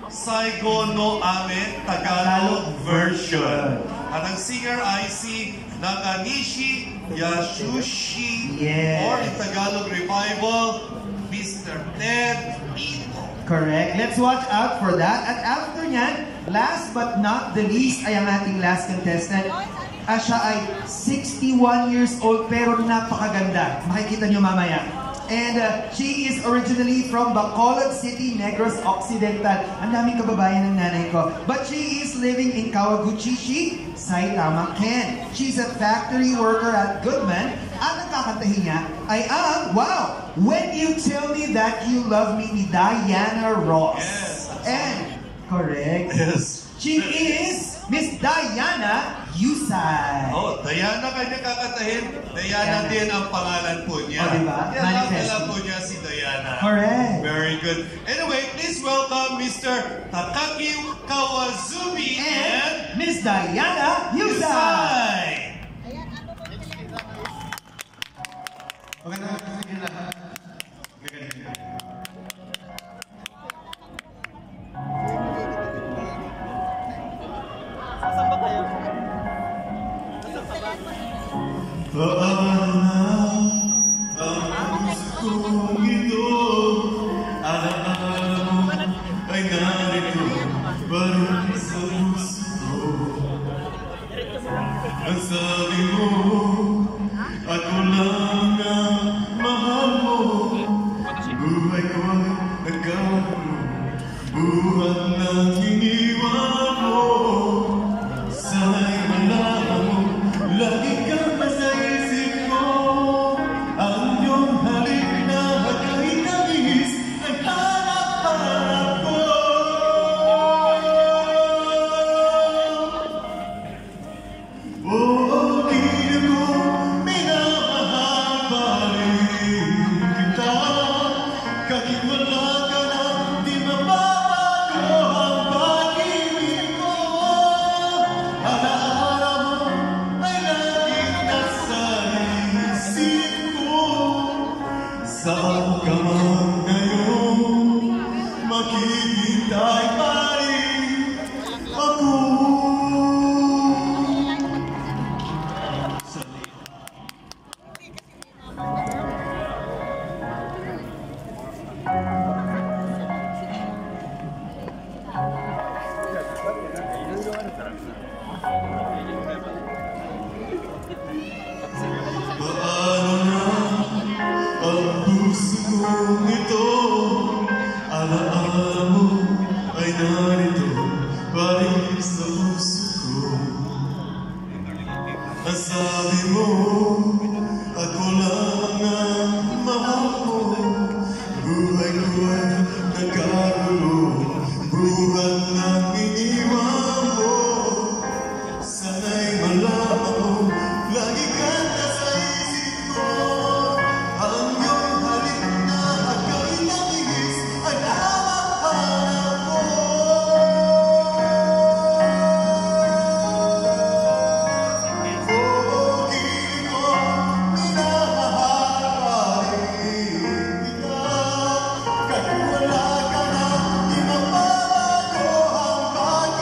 Saigo no Ame Tagalog version. At ang singer ay si Nakanishi Yasushi, or in Tagalog Revival, Mr. Ted Ito. Correct. Let's watch out for that. At after nyan, last but not the least ay ang ating last contestant. Siya ay 61 years old pero napakaganda. Makikita nyo mamaya. And she is originally from Bacolod City, Negros Occidental. Ang daming kababayan ng nanay ko. But she is living in Kawaguchishi, Saitama, Ken. She's a factory worker at Goodman. At ang kakantahin niya ay ang, wow, When You Tell Me That You Love Me ni Diana Ross. Yes. And, correct. Yes. She is Miss Diana Yusay. Oh, Diana kanya kakantahin. Diana din ang pangalan po niya. Oh, diba? Kaya alam po niya si Diana. Correct. Very good. Anyway, please welcome Mr. Takaki Kawazumi and Miss Diana Yusay. Ang puso kong ito, alaala mo ay narito, barang sa puso ko. Ang sabi mo, ako lang ang mahal mo, buhay ko ay nagkaroon, buhat ng iniwan mo. Sana'y malaman mo, lagi kang nasa isip ko. Ang iyong halik na kahit nabihis ay hanap-hanap ko. Oh, di ko minamahal pa rin kita. Kahit wala ka na, di mababago ang pag-ibig ko. Alaala mo ay laging nasa isip ko. Saan ka man ngayon, maghihintay pa rin ako. Paano na ang puso kong ito? Alaala mo ay narito pa rin sa puso ko. Ang sabi mo, ako lang ang mahal mo. Buhay ko ay nagkagulo, buhat ng iniwan mo. Sana'y malaman mo, lagi ka nasa isip ko. Ang iyong halik na kahit nabihis ay hanap-hanap ko. Oh, kilig ko, minamahal pa rin kita. Kahit wala ka na, di mababago ang pag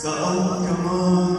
Saan ka man